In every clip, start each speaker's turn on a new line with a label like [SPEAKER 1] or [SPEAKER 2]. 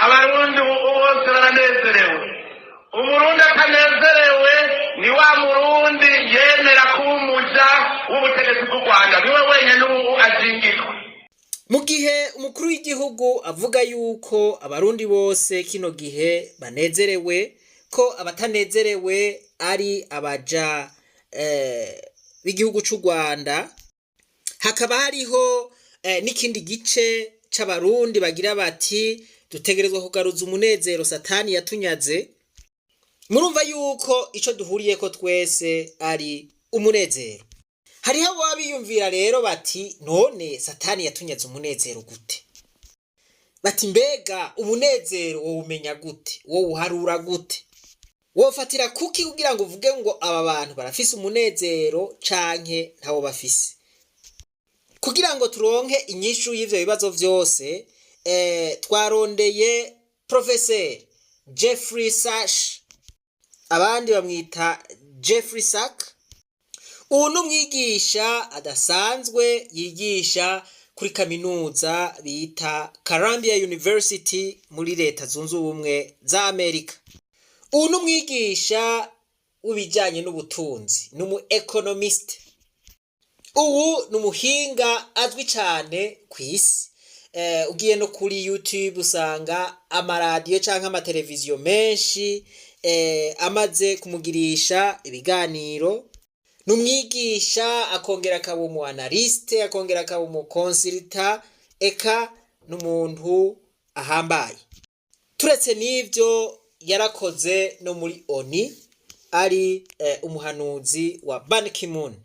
[SPEAKER 1] abarundi bose baranezerewe. Umurundi atanezerewe ni wa murundi yemera kuba umuja w'ubutegetsi bw'u Rwanda, niwe wenyine ubu azingirwa.
[SPEAKER 2] Mu gihe umukuru w'igihugu avuga yuko abarundi bose kino gihe banezerewe, ko abatanezerewe ari abaja b'igihugu cy'u Rwanda, hakaba hariho n'ikindi gice c'abarundi bagira bati dutegerezwa kugaruza umunezero satani yatunyaze. Murumva yuko ico duhuriyeko twese ari umunezero. Hariho abo biyumvira rero bati none satani yatunyaze umunezero gute? Bati mbega umunezero wowe umenya gute? Wowe uharura gute? Wofatira kuki kugira ngo uvuge ngo aba bantu barafise umunezero canke ntabo bafise? Kugira ngo turonke inyishu y'ivyo bibazo vyose, twarondeye Professor Jeffrey Sachs, abandi bamwita Jeffrey Sachs. Ubu n'umwigisha adasanzwe yigisha kuri kaminuza bita Columbia University muri Leta Zunze Ubumwe za Amerika. Ubu n'umwigisha w'ibijanye n'ubutunzi, n'umu economist. Ubu n'umuhinga azwi cyane ku isi. Ugiye no kuri YouTube usanga amaradiyo canke amateleviziyo menshi amaze kumugirisha ibiganiro. N'umwigisha akongera akaba umu analyste, akongera akaba umu consultant, eka n'umuntu ahambaye. Turetse n'ivyo yarakoze no muri ONU, ari umuhanuzi wa Ban Ki-moon.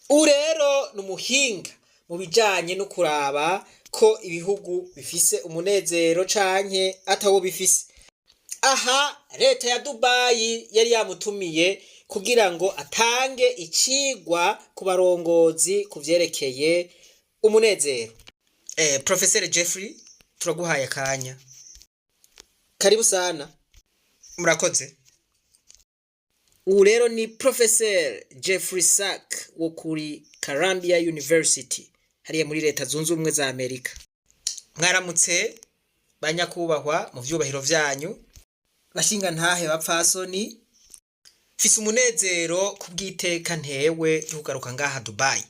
[SPEAKER 2] Ubu rero n'umuhinga mu bijanye no kuraba ko ibihugu bifise umunezero canke atawo bifise. Aha leta ya Dubai yari yamutumiye kugira ngo atange icigwa ku barongozi kuvyerekeye umunezero. Professor Jeffrey, turaguhaye akanya. Karibu sana. Murakoze. Ubu rero ni Professor Jeffrey Sachs wo kuri Columbia University hariya muri Leta Zunze Ubumwe za Amerika. Mwaramutse banyakubahwa mu vyubahiro vyanyu, bashinga ntahe bapfasoni. Fise umunezero kubwiteka ntewe yo kugaruka ngaha Dubai.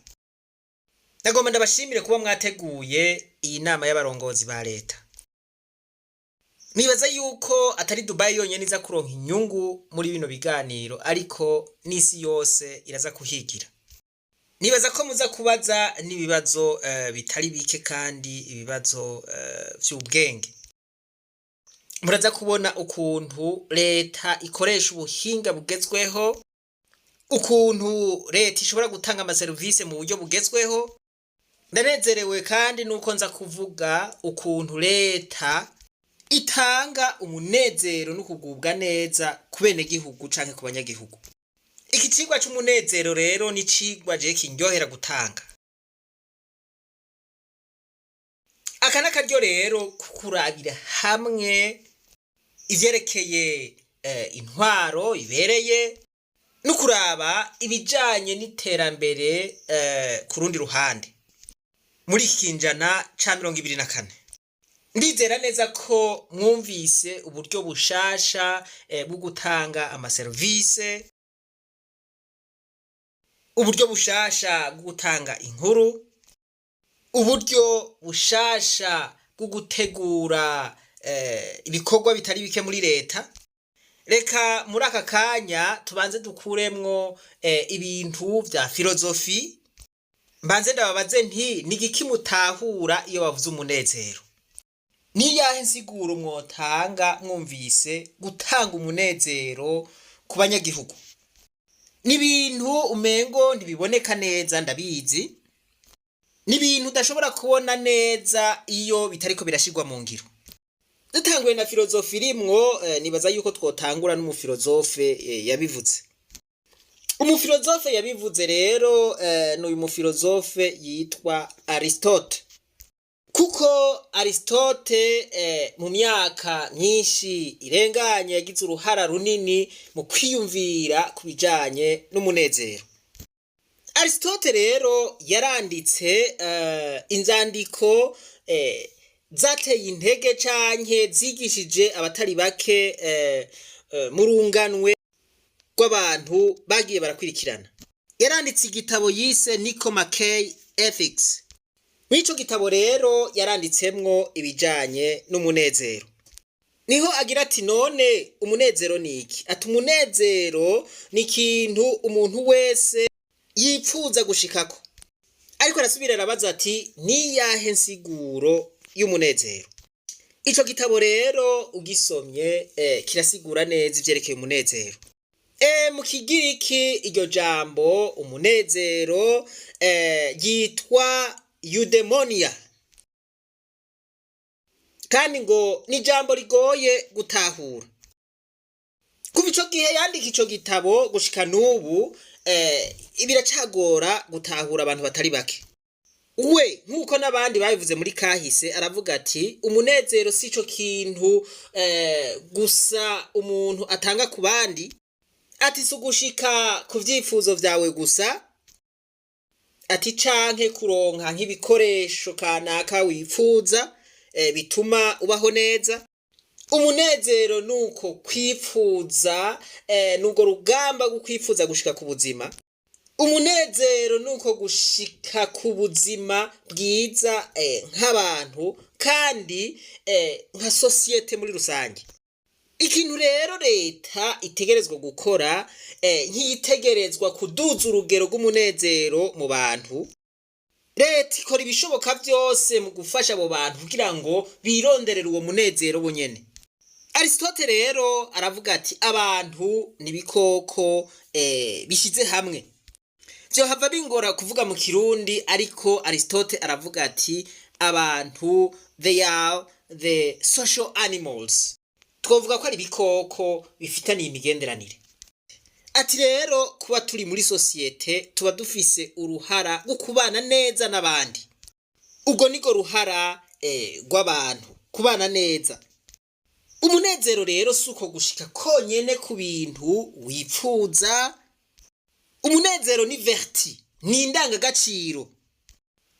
[SPEAKER 2] Nagomba ndabashimire kuba mwateguye iyi nama y'abarongozi ba leta. Nibaza yuko atari Dubai yonyene iza kuronka inyungu muri bino biganiro, ariko n'isi yose iraza kuhigira. Nibaza ko muza kubaza n'ibibazo bitari bike kandi ibibazo vy'ubwenge. Muraza kubona ukuntu leta ikoresha ubuhinga bugezweho, ukuntu leta ishobora gutanga amaserivisi mu buryo bugezweho. Ndanezerewe kandi nuko nza kuvuga ukuntu leta itanga umunezero no kugubwa neza ku benegihugu canke ku banyagihugu. Iki cigwa c'umunezero rero ni cigwa je kindyohera gutanga. Aka n'akaryo rero kukurabira hamwe ivyerekeye intwaro ibereye no kuraba ibijanye n'iterambere ku rundi ruhande muri iki kinjana ca 2024. Ndizera neza ko mwumvise uburyo bushasha bwo gutanga amaserivise, uburyo bushasha bwo gutanga inkuru, uburyo bushasha bwo gutegura ibikorwa bitari bike muri leta. Reka muri aka kanya tubanze dukuremwo ibintu vya filozofi. Mbanze ndababaze nti nigiki mutahura iyo bavuze umunezero? Ni yahe nsiguro mwotanga mwumvise gutanga umunezero ku banyagihugu? Ni ibintu umengo ntibiboneka neza, ndabizi. Ni ibintu udashobora kubona neza iyo bitariko birashirwa mu ngiro. Dutanguye na filozofi rimwo, nibaza yuko twotangura n'umufilozofe yabivuze. Umufilozofe yabivuze rero n'uyu mufilozofe yitwa Aristote. Kuko Aristote mu myaka myinshi irenganye yagize uruhara runini mu kwiyumvira kubijanye n'umunezero. Aristote rero yaranditse inzandiko zateye intege canke zigishije abatari bake mu runganwe rw'abantu bagiye barakurikirana. Yaranditse igitabo yise Nico Mackey Ethics. Mw'ico gitabo rero yaranditsemwo ibijanye n'umunezero. Niho agira ati none umunezero ni iki? Ati umunezero ni ikintu umuntu wese yipfuza gushikako. Ariko arasubira arabaza ati niyahe nsiguro y'umunezero? Ico gitabo rero ugisomye kirasigura neza ivyerekeye umunezero. Mu kigiriki iryo jambo umunezero yitwa eudaimonia. Kandi ngo ni jambo rigoye gutahura. Kuva ico gihe yandika ico gitabo gushika n'ubu biracagora gutahura abantu batari bake. We nkuko n'abandi babivuze muri kahise aravuga ati umunezero si ico kintu gusa umuntu atanga ku bandi, ati sugushika ku vyifuzo vyawe gusa, ati canke kuronka nk'ibikoresho kanaka wifuza bituma ubaho neza. Umunezero nuko kwifuza nugo rugamba rwo kwifuza gushika ku buzima. Umunezero nuko gushika ku buzima bwiza nk'abantu kandi nka societe muri rusange. Ikintu rero leta itegerezwa gukora nk'iyitegerezwa kuduza urugero rw'umunezero mu bantu. Leta ikora ibishoboka byose mu gufasha abo bantu kugira ngo bironderere uwo munezero bonyene. Aristote rero aravuga ati abantu nibikoko bishize hamwe. Vyo hava bingora kuvuga mu Kirundi, ariko Aristote aravuga ati abantu they are the social animals. Twovuga ko ari ibikoko bifitaniye imigenderanire. Ati rero kuba turi muri societe tuba dufise uruhara rwo kubana neza n'abandi. Ubwo niko ruhara rw'abantu kubana neza. Umunezero rero suko gushika konyene ku bintu wipfuza. Umunezero ni verti, ni indangagaciro.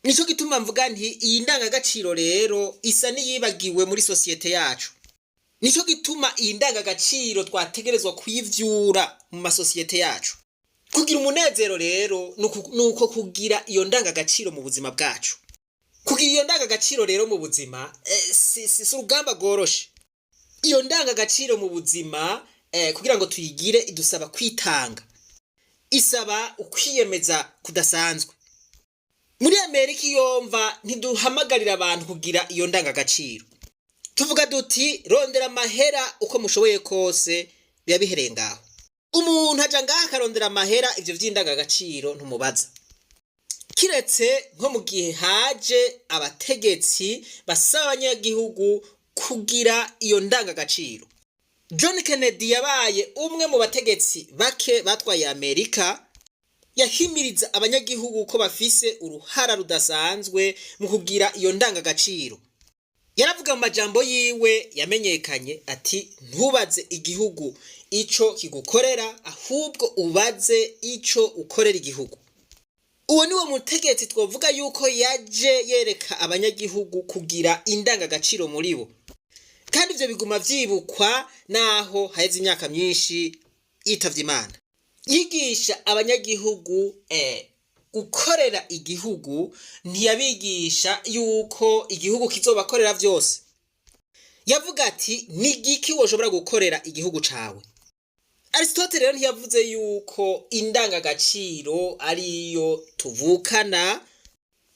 [SPEAKER 2] Nico gituma mvuga nti iyi ndangagaciro rero isa niyibagiwe muri societe yacu. Nico gituma iyi ndangagaciro twategerezwa kuyivyura mu masosiyete yacu. Kugira umunezero rero nuko kugira iyo ndangagaciro mu buzima bwacu. Kugira iyo ndangagaciro rero mu buzima si urugamba rworoshe. Iyo ndangagaciro mu buzima kugira ngo tuyigire idusaba kwitanga. Isaba ukwiyemeza kudasanzwe. Muri Amerika yomva ntiduhamagarira abantu kugira iyo ndangagaciro. Tuvuga duti rondera amahera uko mushoboye kose biba biherengaho. Umuntu aja ngaha akarondera amahera, ivyo vy'indangagaciro ntumubaza. Kiretse nko mu gihe haje abategetsi basaba abanyagihugu kugira iyo ndangagaciro. John Kennedy yabaye umwe mu bategetsi bake batwaye Amerika, yahimiriza abanyagihugu ko bafise uruhara rudasanzwe mu kugira iyo ndangagaciro. Yaravuga mu majambo yiwe yamenyekanye ati ntubaze igihugu ico kigukorera, ahubwo ubaze ico ukorera igihugu. Uwo niwo mutegetsi twovuga yuko yaje yereka abanyagihugu kugira indangagaciro muri bo. Kandi ivyo biguma vyibukwa naho haheze imyaka myinshi yitavye Imana. Yigisha abanyagihugu gukorera igihugu, ntiyabigisha yuko igihugu kizobakorera vyose. Yavuga ati ni igiki woshobora gukorera igihugu cawe. Aristote rero ntiyavuze yuko indangagaciro ariyo tuvukana,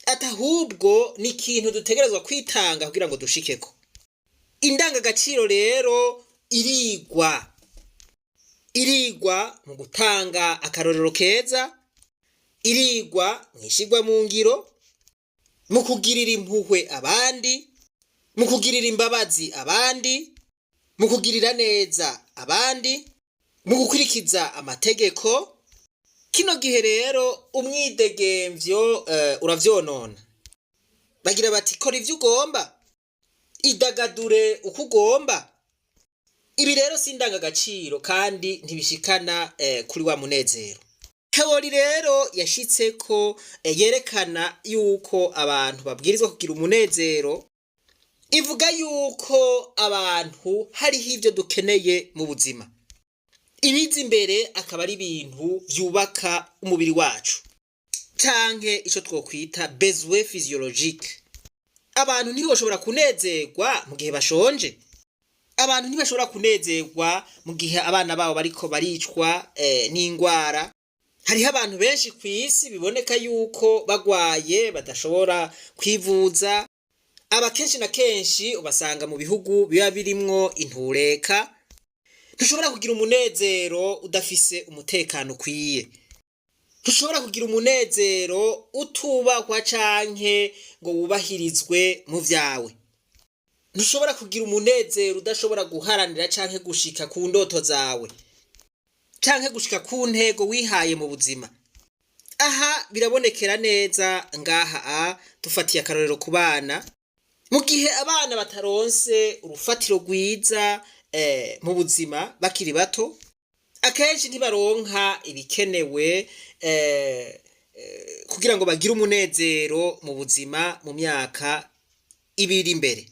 [SPEAKER 2] atahubwo ni ikintu dutegerezwa kwitanga kugira ngo dushikeko. Indangagaciro rero irigwa mu gutanga akarorero keza, irigwa mwishigwa mu ngiro, mu kugirira impuhwe abandi, mu kugirira imbabazi abandi, mu kugirira neza abandi, mu gukurikiza amategeko. Kino gihe rero umwidegemvyo uravyonona. Bagira bati kora ivyo ugomba, idagadure uko ugomba. Ibi rero si indangagaciro kandi ntibishikana kuri wa munezero. Teori rero yashitseko yerekana yuko abantu babwirizwa kugira umunezero ivuga yuko abantu hariho ibyo dukeneye mu buzima. Ibiza imbere akaba ari ibintu byubaka umubiri wacu canke ico twokwita besoin physiologique. Abantu ntibashobora kunezerwa mu gihe bashonje. Abantu ntibashobora kunezerwa mu gihe abana babo bariko baricwa n'ingwara. Hariho abantu benshi kw'isi biboneka yuko bagwaye badashobora kwivuza. Abakenshi na kenshi ubasanga mu bihugu biba birimwo intureka. Ntushobora kugira umunezero udafise umutekano ukwiye. Ntushobora kugira umunezero utubahwa canke ngo wubahirizwe mu vyawe. Ntushobora kugira umunezero udashobora guharanira canke gushika ku ndoto zawe canke gushika ku ntego wihaye mu buzima. Aha birabonekera neza ngaha dufatiye akarorero ku bana. Mu gihe abana bataronse urufatiro rwiza mu buzima bakiri bato, akenshi ntibaronka ibikenewe kugira ngo bagire umunezero mu buzima mu myaka ibiri imbere.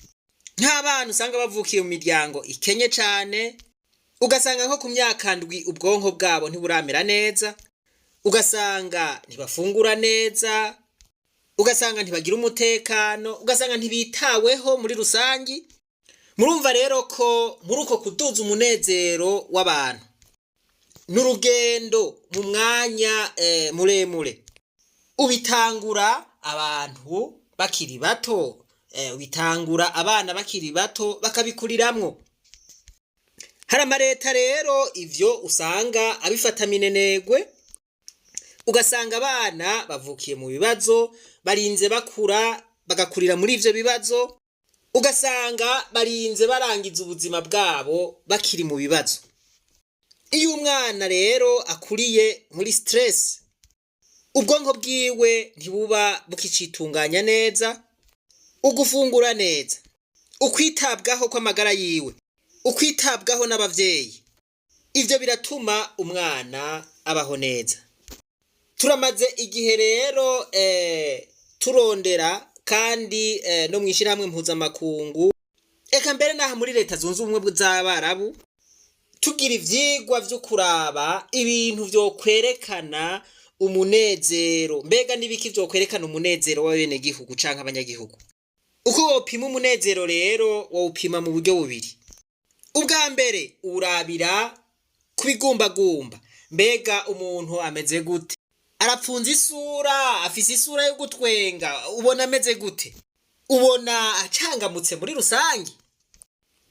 [SPEAKER 2] Nk'abana usanga bavukiye mu miryango ikenye cane, ugasanga nko ku myaka ndwi ubwonko bwabo ntiburamera neza, ugasanga ntibafungura neza, ugasanga ntibagira umutekano, ugasanga ntibitaweho muri rusangi. Murumva rero ko muri uko kuduza umunezero w'abantu n'urugendo mu mwanya muremure ubitangura abantu bakiri bato, ubitangura abana bakiri bato bakabikuriramwo. Hari amareta rero ivyo usanga abifata minenegwe, ugasanga abana bavukiye mu bibazo barinze bakura bagakurira muri ivyo bibazo, ugasanga barinze barangiza ubuzima bwabo bakiri mu bibazo. Iyo umwana rero akuriye muri stress, ubwonko bwiwe ntibuba bukicitunganya neza, ugufungura neza, ukwitabwaho kw'amagara yiwe, ukwitabwaho n'abavyeyi. Ivyo biratuma umwana abaho neza. Turamaze igihe rero turondera kandi no mwishirahamwe mpuzamakungu, eka mbere naha muri leta zunze ubumwe z'Abarabu, tugira ivyigwa vyo kuraba ibintu vyo kwerekana umunezero. Mbega nibiki vyo kwerekana umunezero w'abene gihugu canke abanyagihugu? Uko wopima umunezero rero wopima mu buryo bubiri. Ubwa mbere urabira kubigumbagumba. Mbega umuntu ameze gute? Arapfunza isura, afise isura yo gutwenga, ubona ameze gute? Ubona acangamutse muri rusangi?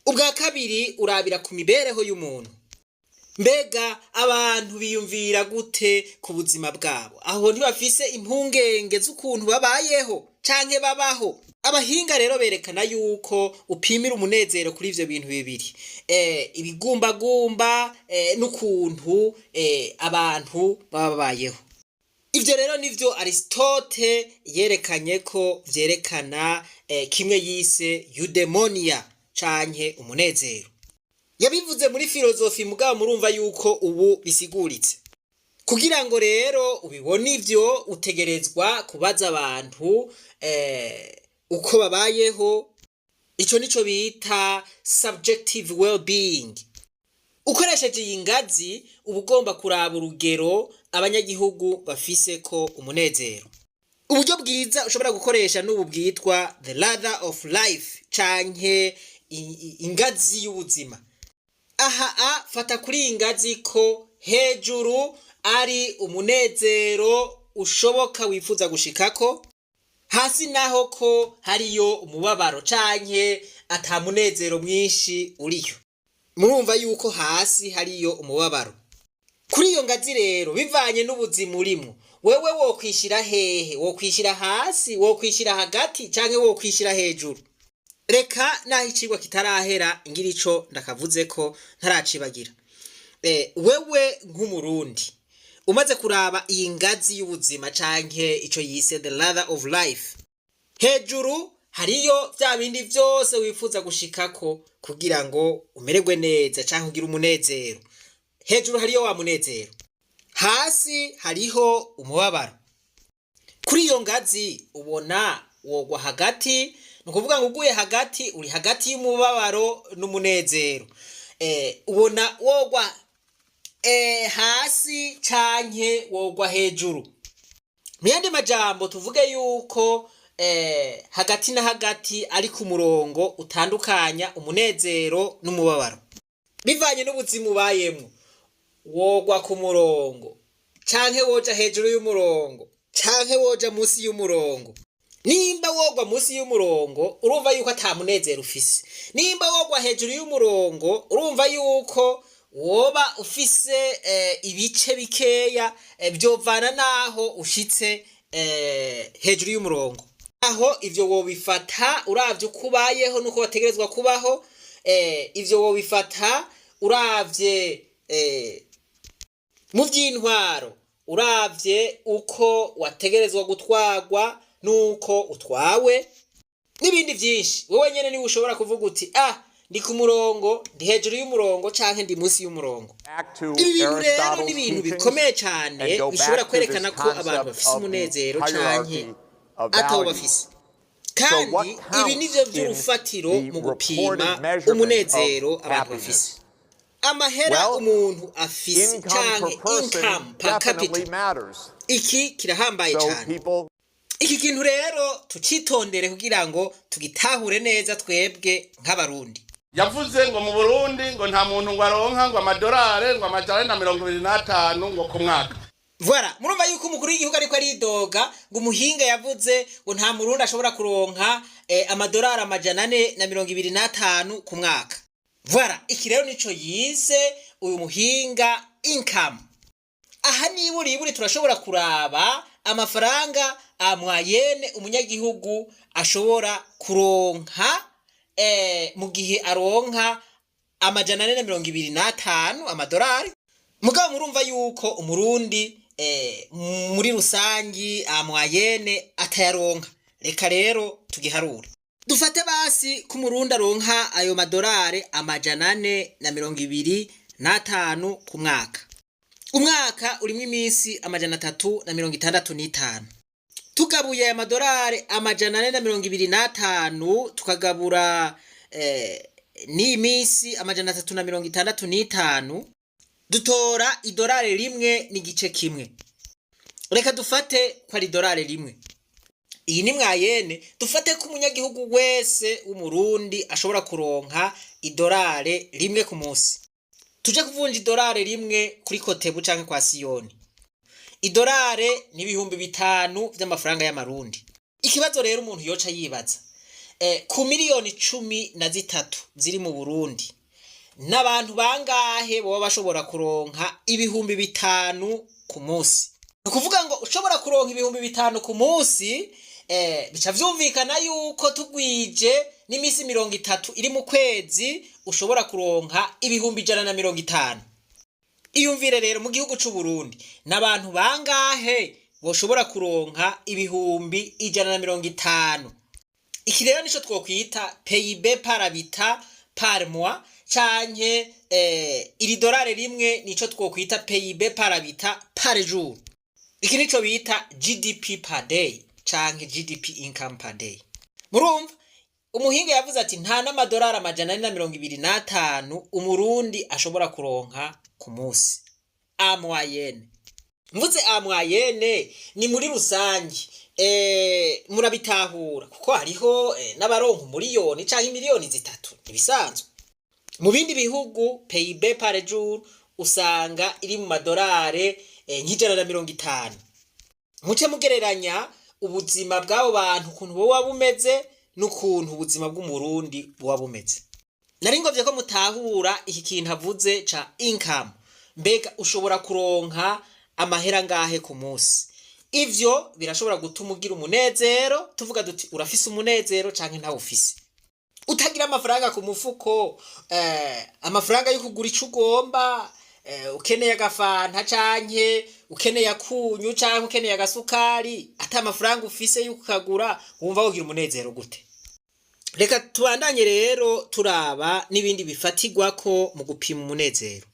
[SPEAKER 2] Ubwa kabiri urabira ku mibereho y'umuntu. Mbega abantu biyumvira gute ku buzima bwabo? Aho ntibafise impungenge z'ukuntu babayeho canke babaho. Abahinga rero berekana yuko upimira umunezero kuri ivyo bintu bibiri, ibigumbagumba n'ukuntu abantu babayeho. Ivyo rero nivyo Aristote yerekanye ko vyerekana kimwe yise eudaimonia canke umunezero. Yabivuze muri filozofi mugabo murumva yuko ubu bisiguritse. Kugira ngo rero ubibone ivyo utegerezwa kubaza abantu uko babayeho. Ico nico bita subjective well-being. Ukoresheje iyi ngazi uba ugomba kuraba urugero abanyagihugu bafise ko umunezero. Uburyo bwiza ushobora gukoresha n'ubu bwitwa the ladder of life canke ingazi y'ubuzima. Aha fata kuri iyi ngazi ko hejuru ari umunezero ushoboka wifuza gushikako, hasi naho ko hariyo umubabaro canke ata munezero mwinshi uriyo. Murumva yuko hasi hariyo umubabaro. Kuri iyo ngazi rero bivanye n'ubuzima urimo, wewe wokwishira hehe? Wokwishira hasi, wokwishira hagati canke wokwishira hejuru? Reka naho icigwa kitarahera ngira ico ndakavuze ko ntaracibagira. Wewe nk'umurundi umaze kuraba iyi ngazi y'ubuzima canke ico yise the ladder of life, hejuru hariyo vya bindi vyose wifuza gushikako kugira ngo umererwe neza canke ugire umunezero. Hejuru hariyo wa munezero, hasi hariho umubabaro. Kuri iyo ngazi ubona wogwa hagati ni ukuvuga ngo uguye hagati uri hagati y'umubabaro n'umunezero. Ubona wogwa hasi canke wogwa hejuru. Mu yandi majambo tuvuge yuko hagati na hagati ari ku murongo utandukanya umunezero n'umubabaro bivanye n'ubuzima ubayemwo. Wogwa ku murongo canke woja hejuru y'umurongo canke woja munsi y'umurongo. Nimba wogwa munsi y'umurongo urumva yuko ata munezero ufise. Nimba wogwa hejuru y'umurongo urumva yuko woba ufise ibice bikeya byovana naho ushitse hejuru y'umurongo. Aho ivyo wobifata uravye kubayeho nuko bategerezwa kubaho. Ivyo wobifata uravye mu vy'intwaro, uravye uko wategerezwa gutwarwa nuko utwawe n'ibindi vyinshi. Wowe nyene ni ushobora kuvuga uti ndi ku murongo, ndi hejuru y'umurongo canke ndi munsi y'umurongo. Ibi bintu rero ni ibintu bikomeye cyane bishobora kwerekana ko abantu bafise umunezero canke atawo bafise. Kandi ibi nivyo vy'urufatiro mu gupima umunezero abantu bafise. Amahera umuntu afise canke income per capita, iki kirahambaye cyane. Iki kintu rero tucitondere kugira ngo tugitahure neza twebwe nk'abarundi.
[SPEAKER 1] Yavuze ngo mu Burundi ngo nta muntu ngo aronka ngo amadolari ngo amajana na 25 ngo ku mwaka.
[SPEAKER 2] Voilà, murumva yuko umukuru w'igihugu ariko aridoga ngo umuhinga yavuze ngo nta murundi ashobora kuronka amadolari amajana 425 ku mwaka. Voilà, iki rero nico yise uyu muhinga income. Aha niburi turashobora kuraba amafaranga amwayene umunyagihugu ashobora kuronka mu gihe aronka amajana 425 amadolari. Mugabo murumva yuko umurundi muri rusangi amwayene atayaronka. Reka rero tugiharura. Dufate basi ku murundi aronka ayo madolari amajana 425 ku mwaka. Umwaka urimo iminsi amajana 365. Tugabuye aya madolari amajana 425 tukagabura n'iminsi amajana 365, dutora idolari rimwe n'igice kimwe. Reka dufate ko ari idolari rimwe. Iyi ni mwayene. Dufate ko umunyagihugu wese w'umurundi ashobora kuronka idolari rimwe ku munsi. Tuje kuvunja idolari rimwe kuri Kotebu canke kwa Siyoni. Idolari ni 5,000 vy'amafaranga y'amarundi. Ikibazo rero umuntu yoca yibaza, ku miliyoni 13 ziri mu Burundi n'abantu bangahe boba bashobora kuronka 5,000 ku munsi? Nukuvuga ngo ushobora kuronka 5,000 ku munsi, bica vyumvikana yuko tugwije n'imisi 30 iri mu kwezi ushobora kuronka 150. Iyumvire rero mu gihugu c'u Burundi n'abantu bangahe boshobora kuronka 150. Iki rero nico twokwita PIB par habitant par mois, canke iri dolari rimwe nico twokwita PIB par habitant par jour. Iki nico bita GDP per day canke GDP income per day. Murumva umuhinga yavuze ati nta n'amadolari amajana 425 umurundi ashobora kuronka ku munsi. Amwayene. Mvuze amwayene ni muri rusangi. Murabitahura kuko hariho n'abaronka miliyoni canke miliyoni 3 nibisanzwe. Mu bindi bihugu PIB par jour usanga iri mu madolari nk'J150. Muce mugereranya ubuzima bw'abo bantu ukuntu boba bumeze n'ukuntu ubuzima bw'umurundi boba bumeze. Nari ngovye ko mutahura iki kintu avuze ca income. Mbega ushobora kuronka amahera ngahe ku munsi? Ivyo birashobora gutuma ugira umunezero, tuvuga duti urafise umunezero canke ntawo ufise. Utagira amafaranga ku mufuko, amafaranga yo kugura ico ugomba, ukeneye agafanta canke ukeneye akunyu canke ukeneye agasukari, ata amafaranga ufise yo kukagura, wumva wogira umunezero gute? Reka tubandanye rero turaba n'ibindi bifatirwako mu gupima umunezero.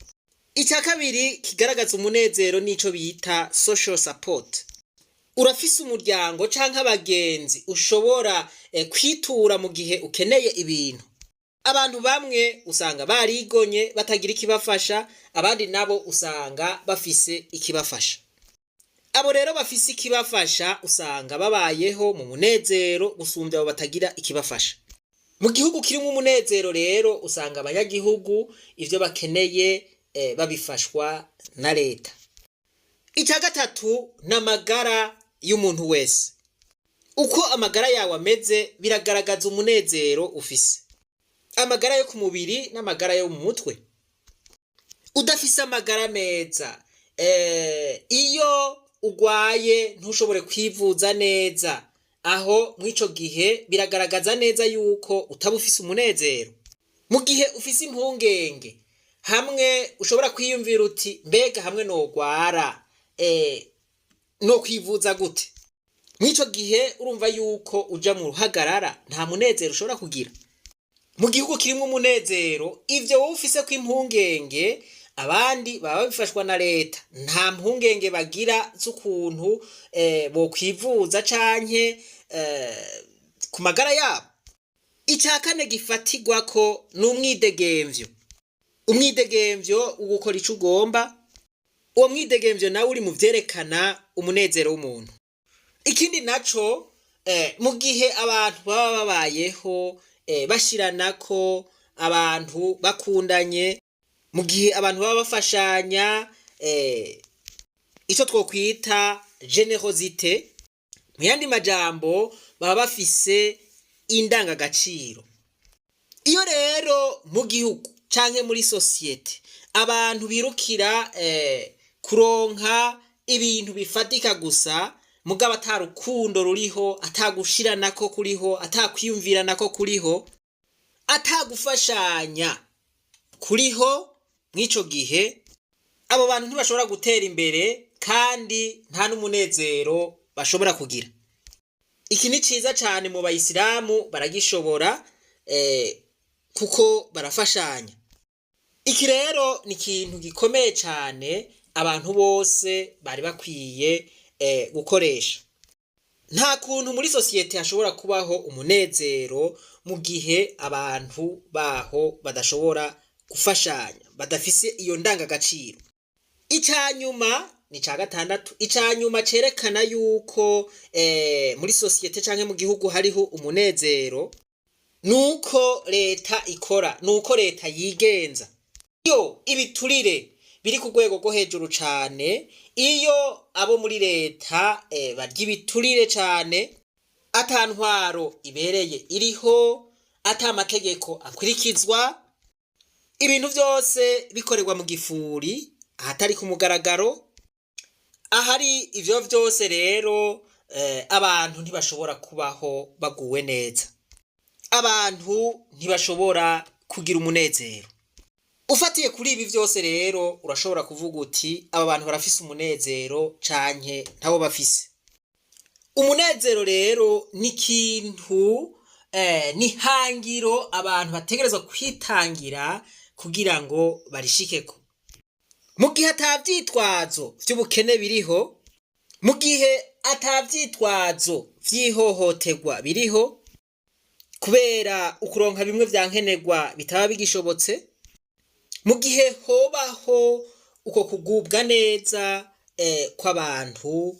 [SPEAKER 2] Icya kabiri kigaragaza umunezero nico bita social support. urafise umuryango canke abagenzi ushobora kwitura mu gihe ukeneye ibintu. Abantu bamwe usanga barigonye batagira ikibafasha, abandi nabo usanga bafise ikibafasha. Abo rero bafise ikibafasha usanga babayeho mu munezero gusumbya abo batagira ikibafasha. Mu gihugu kirimo umunezero rero usanga abanyagihugu ivyo bakeneye babifashwa na leta. Icya gatatu n'amagara y'umuntu wese. Uko amagara yawe ameze biragaragaza umunezero ufise. Amagara yo ku mubiri n'amagara yo mu mutwe. Udafise amagara meza, iyo ugwaye ntushobore kwivuza neza, aho mw'ico gihe biragaragaza neza yuko utaba ufise umunezero. Mu gihe ufise impungenge, hamwe ushobora kwiyumvira uti mbega hamwe nogwara no kwivuza gute, mw'ico gihe urumva yuko uja mu ruhagarara, nta munezero ushobora kugira. Mu gihugu kirimo umunezero, ivyo wowe ufise ko impungenge, abandi baba bifashwa na leta, nta mpungenge bagira z'ukuntu bo kwivuza canke ku magara yabo. Icya kane gifatirwako n'umwidegemvyo. Umwidegemvyo ugukora ico ugomba, uwo mwidegemvyo nawe uri mu vyerekana umunezero w'umuntu. Ikindi naco, mu gihe abantu baba babayeho bashiranako, abantu bakundanye, mu gihe abantu baba bafashanya, ico twokwita generosite, mu yandi majambo baba bafise indangagaciro. Iyo rero mu gihugu canke muri sosiyete abantu birukira kuronka ibintu bifatika gusa, mugabo atarukundo ruriho, atagushiranako kuriho, atakwiyumviranako kuriho, atagufashanya kuriho, mw'ico gihe abo bantu ntibashobora gutera imbere kandi nta n'umunezero bashobora kugira. Iki ni ciza cane mu bayisilamu, baragishobora kuko barafashanya. Iki rero ni ikintu gikomeye cane abantu bose bari bakwiye gukoresha. Nta kuntu muri sosiyete hashobora kubaho umunezero mu gihe abantu baho badashobora gufashanya, badafise iyo ndangagaciro. Icanyuma ni ca gatandatu, icanyuma cerekana yuko muri sosiyete canke mu gihugu hariho umunezero, nuko leta ikora, nuko leta yigenza. Iyo ibiturire biri ku rwego rwo hejuru cane, iyo abo muri leta barya ibiturire cane, ata ntwaro ibereye iriho, ata amategeko akurikizwa, ibintu vyose bikorerwa mu gifuri ahatari ku mugaragaro, ahari ivyo vyose rero abantu ntibashobora kubaho baguwe neza, abantu ntibashobora kugira umunezero. Ufatiye kuri ibi vyose rero urashobora kuvuga uti aba bantu barafise umunezero canke ntabo bafise. Umunezero rero ni ikintu ni hangiro abantu bategerezwa kwitangira kugira ngo barishikeko. Mu gihe atavyitwazo vy'ubukene biriho, mu gihe atavyitwazo vy'ihohoterwa biriho, kubera ukuronka bimwe vyankenerwa bitaba bigishobotse, mu gihe hobaho uko kugubwa neza kw'abantu,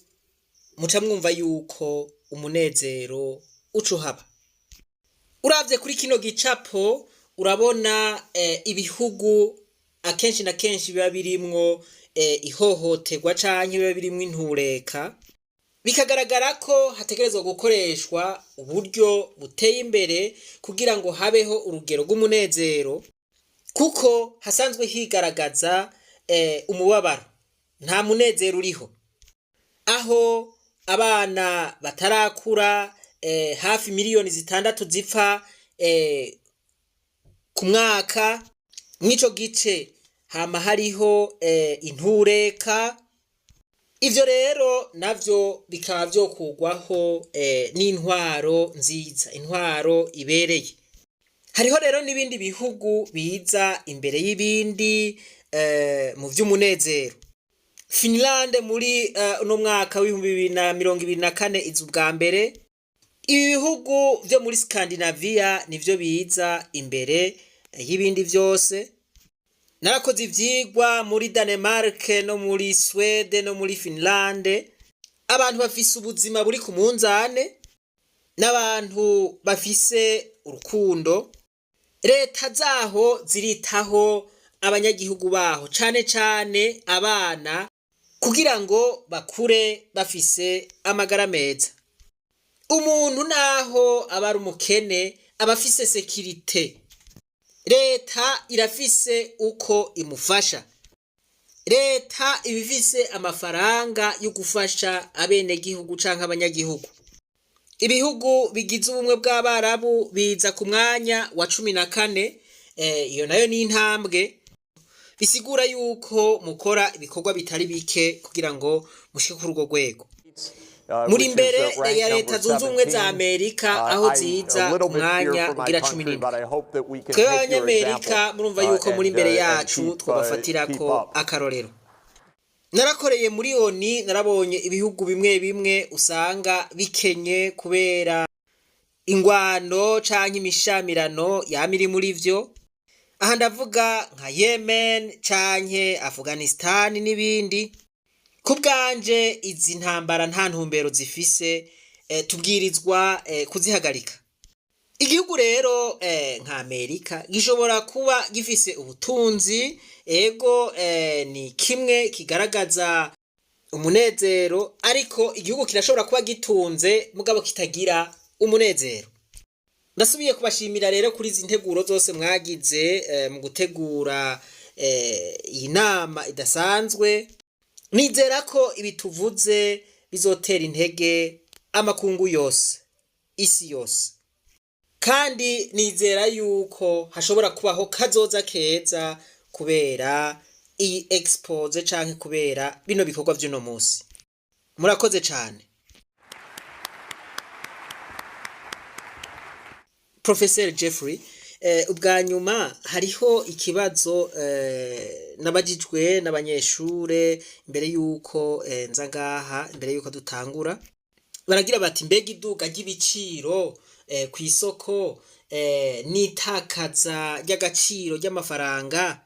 [SPEAKER 2] muca mwumva yuko umunezero uca uhaba. Uravye kuri kino gicapo urabona ibihugu akenshi na kenshi biba birimwo ihohoterwa canke biba birimwo intureka, bikagaragara ko hategerezwa gukoreshwa uburyo buteye imbere kugira ngo habeho urugero rw'umunezero, kuko hasanzwe higaragaza umubabaro, nta munezero uriho. Aho abana batarakura hafi miliyoni 6 zipfa ku mwaka, mw'ico gice hama hariho intureka. Ivyo rero navyo bikaba vyokugwaho n'intwaro nziza, intwaro ibereye. Hariho rero n'ibindi bihugu biza imbere y'ibindi mu vy'umunezero, Finland muri uno mwaka w'2024 iza ubwa mbere. Ibi bihugu vyo muri Scandinavia nivyo biza imbere y'ibindi vyose. Narakoze ivyigwa muri Denmark no muri Sweden no muri Finland. Abantu bafise ubuzima buri ku munzane, n'abantu bafise urukundo. Leta zaho ziritaho abanyagihugu baho, cane cane abana, kugira ngo bakure bafise amagara meza. Umuntu naho aba ari umukene aba afise sekirite. Leta irafise uko imufasha. Leta ibifise amafaranga yo gufasha abenegihugu canke abanyagihugu. Ibihugu bigize ubumwe bw'Abarabu biza ku mwanya wa 14. Iyo nayo ni intambwe, bisigura yuko mukora ibikorwa bitari bike kugira ngo mushike kuri urwo rwego. Muri mbere ya Leta Zunze Ubumwe za Amerika aho ziza ku mwanya ugira 17. Twebwe abanyamerika murumva yuko muri mbere yacu twobafatirako akarorero. Narakoreye muri ONU, narabonye ibihugu bimwe bimwe usanga bikenye kubera ingwano canke imishamirano yamiri muri vyo. Aha ndavuga nka Yemen canke Afghanistan n'ibindi. Kubwanje izi ntambara nta ntumbero zifise, tubwirizwa kuzihagarika. Igihugu rero nka Amerika gishobora kuba gifise ubutunzi, ego ni kimwe kigaragaza umunezero, ariko igihugu kirashobora kuba gitunze mugabo kitagira umunezero. Ndasubiye kubashimira rero kuri izi nteguro zose mwagize mu gutegura iyi nama idasanzwe. Nizera ko ibituvuze bizotera intege amakungu yose, isi yose. Kandi nizera yuko hashobora kubaho kazoza keza kubera iyi expose canke kubera bino bikorwa vy'uno munsi. Murakoze cane. Professor Jeffrey, ubwa nyuma hariho ikibazo nabajijwe n'abanyeshure imbere yuko nza ngaha, imbere yuko dutangura. Baragira bati mbega iduga ry'ibiciro ku isoko n'itakaza ry'agaciro ry'amafaranga,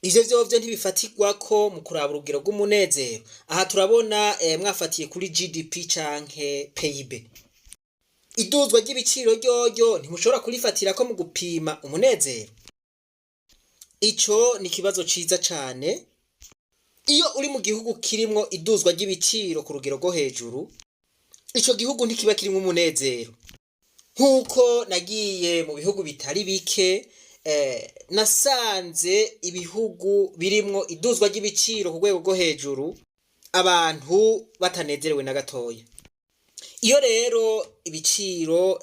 [SPEAKER 2] ivyo vyovyo ntibifatirwa ko mu kuraba urugero rw'umunezero. Aha turabona mwafatiye kuri GDP canke PIB. Iduzwa ry'ibiciro ryoryo ntimushobora kurifatira ko mu gupima umunezero. Ico ni kibazo ciza cane. Iyo uri mu gihugu kirimwo iduzwa ry'ibiciro ku rugero rwo hejuru, ico gihugu ntikiba kirimwo umunezero. Nkuko nagiye mu bihugu bitari bike, nasanze ibihugu birimwo iduzwa ry'ibiciro ku rwego rwo hejuru abantu batanezerewe na gatoya. Iyo rero ibiciro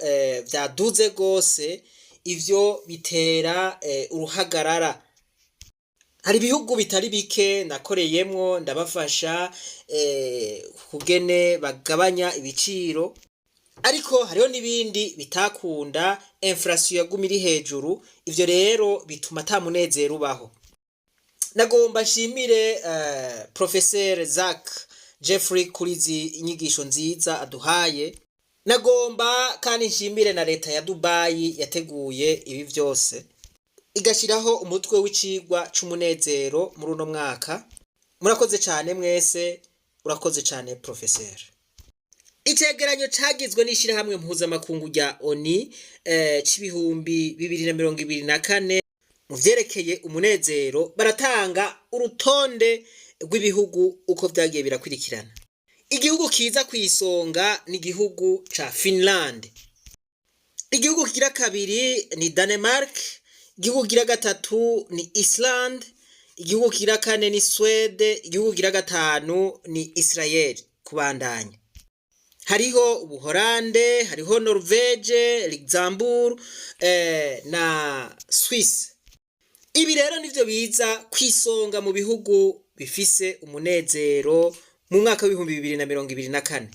[SPEAKER 2] vyaduze gose, ivyo bitera uruhagarara. Hari ibihugu bitari bike nakoreyemwo ndabafasha kugene bagabanya ibiciro, ariko hariho n'ibindi bitakunda, inflation yagumira hejuru. Ivyo rero bituma ata munezero ubaho. Nagomba nshimire Professor Zach Jeffrey kuri izi inyigisho nziza aduhaye. Nagomba kandi nshimire na leta ya Dubai yateguye ibi vyose, igashiraho umutwe w'icigwa c'umunezero muri uno mwaka. Murakoze cane mwese, urakoze cane Professor. Icegeranyo cagizwe n'ishirahamwe mpuzamakungu rya ONU c'ibihumbi 2024 mu vyerekeye umunezero, baratanga urutonde rw'ibihugu uko vyagiye birakurikirana. Igihugu kiza kwisonga ni igihugu ca Finland. Igihugu kigira kabiri ni Denmark. Igihugu kigira gatatu ni Iceland. Igihugu kigira kane ni Sweden. Igihugu kigira gatanu ni Israel. Kubandanya hariho Ubuholande, hariho Norvege, Luxembourg na Swiss. Ibi rero nivyo biza kwisonga mu bihugu bifise umunezero mu mwaka w'2024.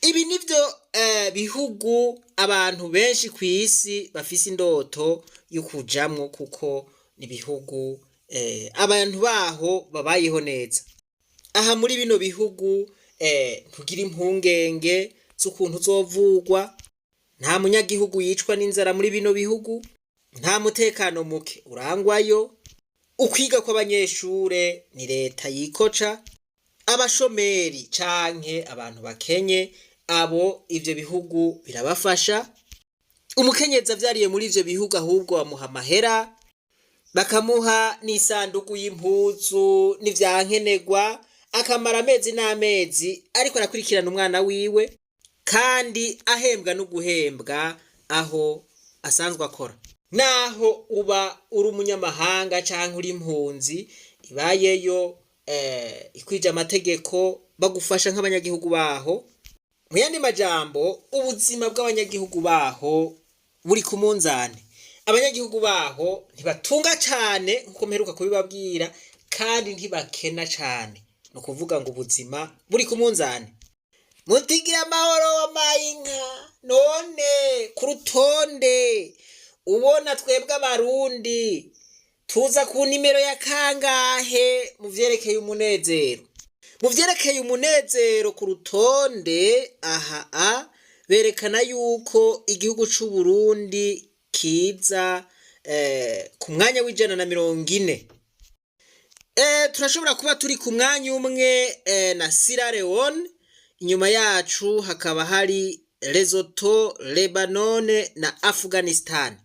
[SPEAKER 2] Ibi nivyo bihugu abantu benshi kw'isi bafise indoto yo kujamwo, kuko ni bihugu abantu baho babayeho neza. aha muri bino bihugu ntugira impungenge z'ukuntu uzovugwa, nta munyagihugu yicwa n'inzara muri bino bihugu, nta mutekano muke urangwayo, ukwiga kw'abanyeshure ni leta yikoca, abashomeri canke abantu bakenye abo ivyo bihugu birabafasha, umukenyezi avyariye muri ivyo bihugu ahubwo bamuha amahera, bakamuha n'isanduku y'impuzu n'ivyankenerwa, akamara amezi n'amezi ariko arakurikirana umwana wiwe kandi ahembwa no guhembwa aho asanzwe akora. Naho uba uri umunyamahanga canke uri impunzi ibayeyo ikwije amategeko, bagufasha nk'abanyagihugu baho. Mu yandi majambo, ubuzima bw'abanyagihugu baho buri ku munzane. Abanyagihugu baho ntibatunga cane nkuko mperuka kubibabwira, kandi ntibakena cane. No kuvuga ngo ubuzima buri ku munzane. Mutigira amahoro w'amayinka, none ku rutonde ubona twebwe abarundi tuza ku nimero ya kangahe mu vyerekeye umunezero? Mu vyerekeye umunezero ku rutonde aha berekana yuko igihugu c'u Burundi kiza ku mwanya w'140. Turashobora kuba turi ku mwanya umwe na Sierra Leone, inyuma yacu hakaba hari Lesotho, Lebanon na Afghanistan.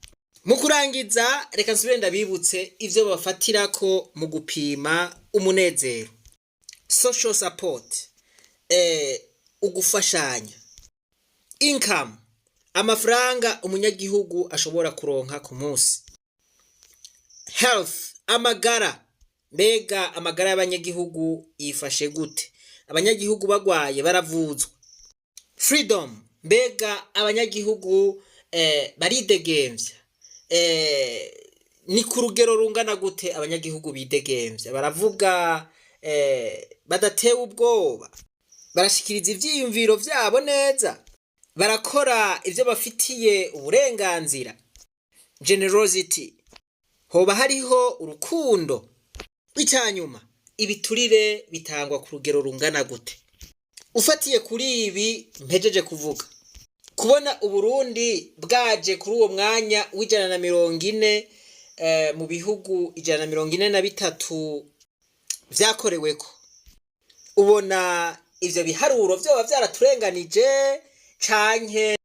[SPEAKER 2] Mu kurangiza reka nsubire ndabibutse ivyo bafatirako mu gupima umunezero. Social support, ugufashanya. Income, amafaranga umunyagihugu ashobora kuronka ku munsi. Health, amagara, mbega amagara y'abanyagihugu yifashe gute? Abanyagihugu bagwaye baravuzwa. Freedom, mbega abanyagihugu baridegemvya, ni ku rugero rungana gute abanyagihugu bidegemvya? Baravuga badatewe ubwoba, barashikiriza ivyiyumviro vyabo neza, barakora ivyo bafitiye uburenganzira. Generosity, hoba hariho urukundo. Icanyuma, ibiturire bitangwa ku rugero rungana gute? Ufatiye kuri ibi mpejeje kuvuga, kubona Uburundi bwaje kuri uwo mwanya w'140 mu bihugu 143 vyakoreweko, ubona ivyo biharuro vyoba vyaraturenganije canke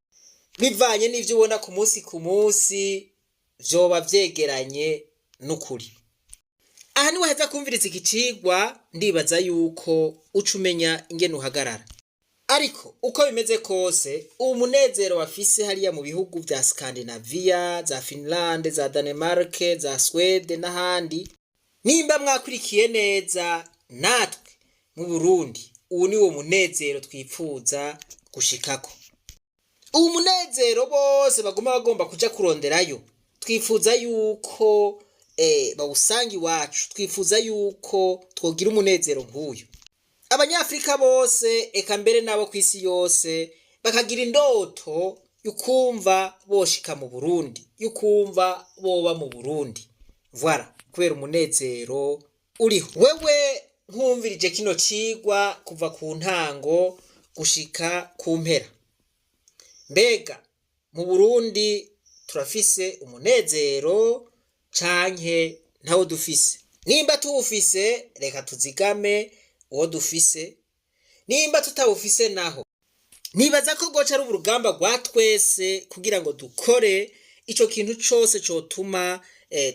[SPEAKER 2] bivanye n'ivyo ubona ku munsi vyoba vyegeranye n'ukuri? Aha ni waheza kumviriza iki cigwa, ndibaza yuko ucumenya ingene uhagarara. Ariko uko bimeze kose, umunezero wafise hariya mu bihugu vya Scandinavia, za Finland, za Denmark, za Sweden n'ahandi, nimba mwakurikiye neza, natwe mu Burundi ubu ni wo munezero twipfuza gushikako. Uwo munezero bose bagomba kuja kuronderayo, twifuza yuko bawusanga iwacu, twifuza yuko twogira umunezero nk'uyu. Abanyafrika bose eka mbere nabo kw'isi yose bakagira indoto yukumva boshika mu Burundi, yukumva boba mu Burundi. Voilà, kubera umunezero uriho. Wewe nkumvirije kino cigwa kuva ku ntango gushika ku mpera, mbega mu Burundi turafise umunezero canke ntawo dufise? Nimba tuwufise, reka tuzigame uwo dufise. Nimba tutawufise naho, nibaza ko goca ari urugamba rwa twese kugira ngo dukore ico kintu cose cotuma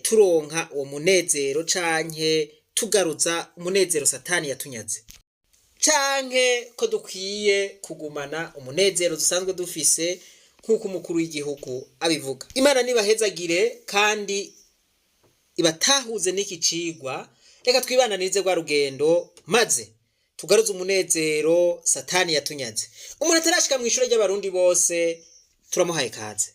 [SPEAKER 2] turonka uwo munezero, canke tugaruza umunezero Satani yatunyaze, canke ko dukwiye kugumana umunezero dusanzwe dufise nk'uko umukuru w'igihugu abivuga. Imana nibahezagire kandi ibatahuze n'iki cigwa. Reka twibananize rwa rugendo maze tugaruze umunezero Satani yatunyaze. Umuntu atarashika mu ishure ry'abarundi bose turamuhaye kaze.